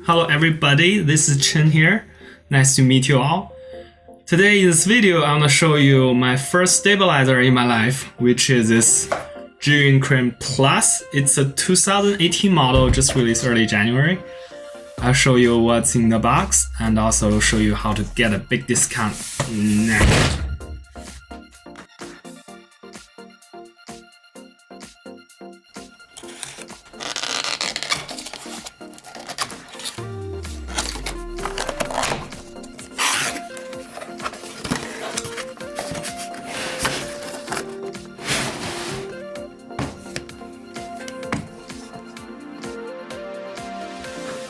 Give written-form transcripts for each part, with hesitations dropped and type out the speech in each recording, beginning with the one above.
Hello everybody, this is Chen here. Nice to meet you all. Today in this video, I'm gonna show you my first stabilizer in my life, which is this Zhiyun Cream Plus. It's a 2018 model, just released early January. I'll show you what's in the box and also show you how to get a big discount next.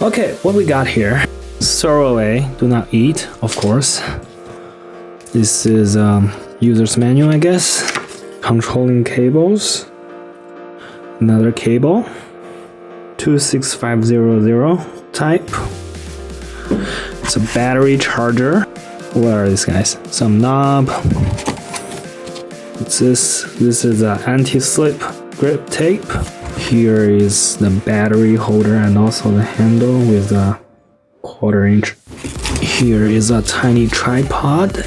Okay, what we got here. Throw away, do not eat, of course. This is user's manual, I guess. Controlling cables. Another cable. 26500 type. It's a battery charger. What are these guys? Some knob. What's this? This is an anti-slip grip tape. Here is the battery holder and also the handle with a 1/4 inch. Here is a tiny tripod.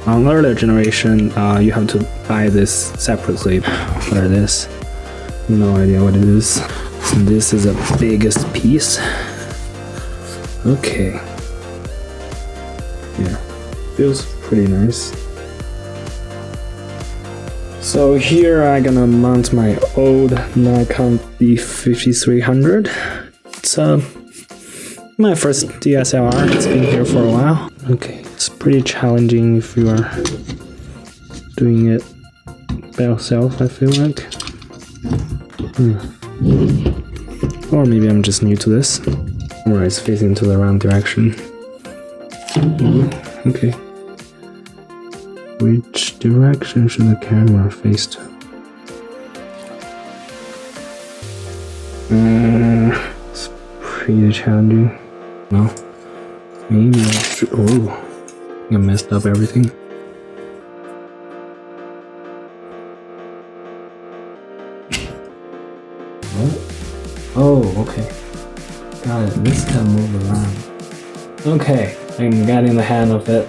On earlier generation, you have to buy this separately. What are this? No idea what it is. This is the biggest piece. Okay. Yeah, feels pretty nice. So here I'm gonna mount my old Nikon D5300. It's my first DSLR. It's been here for a while. Okay, it's pretty challenging if you are doing it by yourself, I feel like. Or maybe I'm just new to this. Or it's facing to the wrong direction. Okay. Which direction should the camera face to? It's pretty challenging. No? Maybe I should. Oh, I messed up everything. Oh, okay. Got it. This can move around. Okay, I'm getting the hang of it.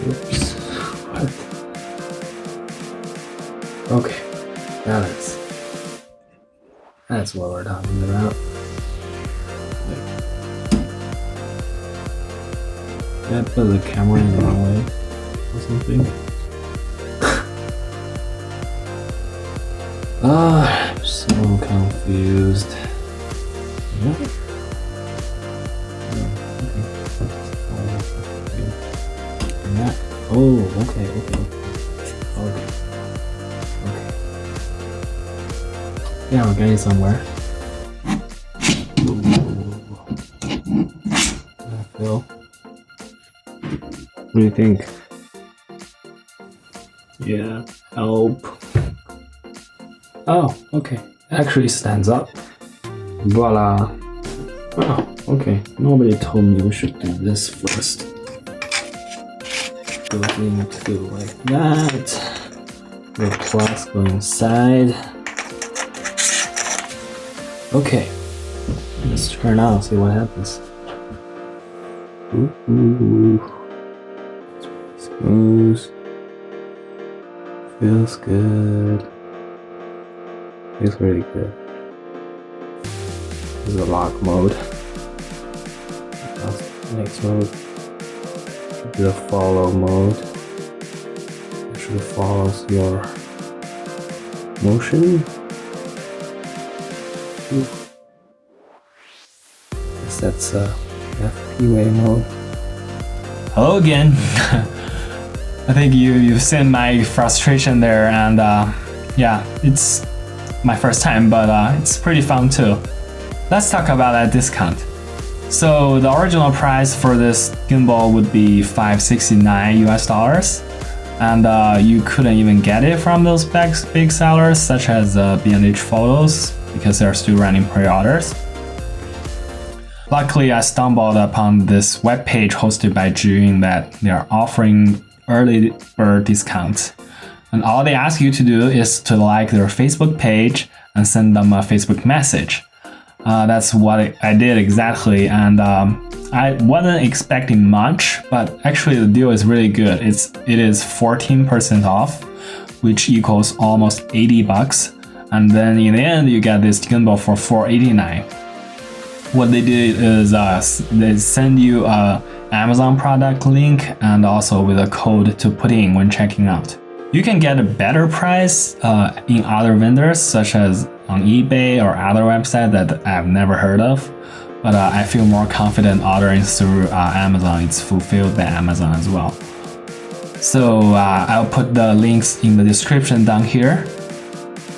Oops. What? Okay. That's what we're talking about. Did I put the camera in the wrong way or something? I'm so confused. Yeah. Oh, okay. Yeah, we're getting somewhere. Phil, what do you think? Yeah, help. Oh, okay. Actually stands up. Voila. Oh, okay. Nobody told me we should do this first. Going to like that. The plus go inside. Okay. Let's turn on, see what happens. Ooh. Smooth. Feels good. Feels really good. This is the lock mode. Next mode. The follow mode. Actually follows your motion. Guess that's FPWA mode. Hello again. I think you've seen my frustration there, and yeah, it's my first time, but it's pretty fun too. Let's talk about that discount. So the original price for this gimbal would be $569 US, and you couldn't even get it from those big sellers such as B&H Photos because they're still running pre-orders. Luckily, I stumbled upon this webpage hosted by Zhiyun that they are offering early bird discounts. And all they ask you to do is to like their Facebook page and send them a Facebook message. That's what I did exactly, and I wasn't expecting much, but actually the deal is really good. It is 14% off, which equals almost $80, and then in the end you get this gimbal for $489. What they did is they send you a Amazon product link and also with a code to put in when checking out. You can get a better price in other vendors, such as on eBay or other websites that I've never heard of, but I feel more confident ordering through Amazon. It's fulfilled by Amazon as well. So I'll put the links in the description down here.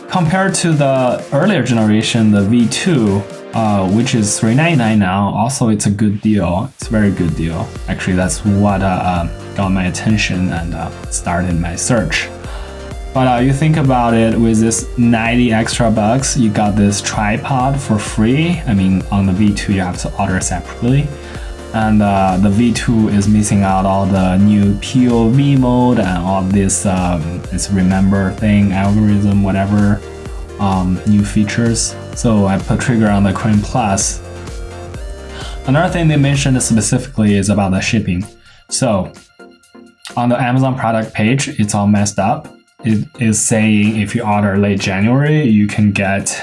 Compared to the earlier generation, the V2, which is $399 now, also it's a good deal. It's a very good deal. Actually, that's what got my attention and started my search. But you think about it, with this 90 extra bucks, you got this tripod for free. I mean, on the V2 you have to order separately. And the V2 is missing out all the new POV mode and all this remember thing, algorithm, whatever, new features. So I put trigger on the Crane Plus. Another thing they mentioned specifically is about the shipping. So on the Amazon product page, it's all messed up. It is saying if you order late January, you can get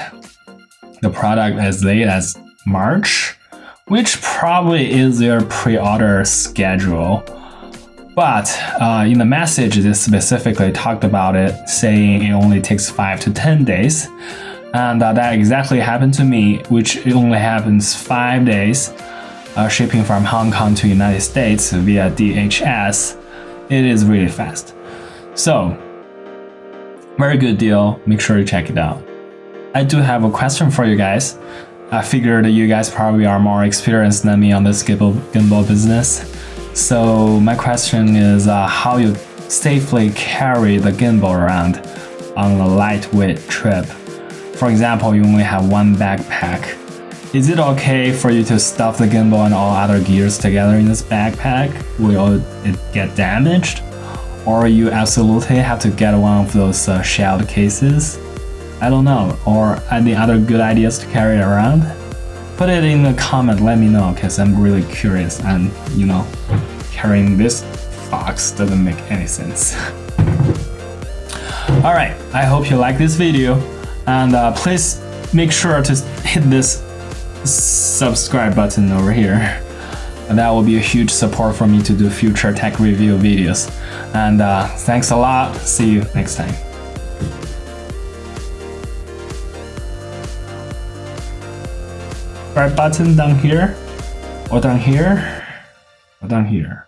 the product as late as March, which probably is their pre-order schedule. But in the message, they specifically talked about it, saying it only takes 5 to 10 days. And that exactly happened to me, which it only happens 5 days. Shipping from Hong Kong to United States via DHS, it is really fast. So, very good deal. Make sure you check it out. I do have a question for you guys. I figured you guys probably are more experienced than me on this gimbal business. So my question is how you safely carry the gimbal around on a lightweight trip. For example, you only have one backpack. Is it okay for you to stuff the gimbal and all other gears together in this backpack? Will it get damaged? Or you absolutely have to get one of those shelled cases? I don't know. Or any other good ideas to carry around? Put it in the comment, let me know, because I'm really curious, and you know, carrying this box doesn't make any sense. Alright, I hope you like this video, and please make sure to hit this subscribe button over here. That will be a huge support for me to do future tech review videos. And thanks a lot. See you next time. Subscribe button down here, or down here, or down here.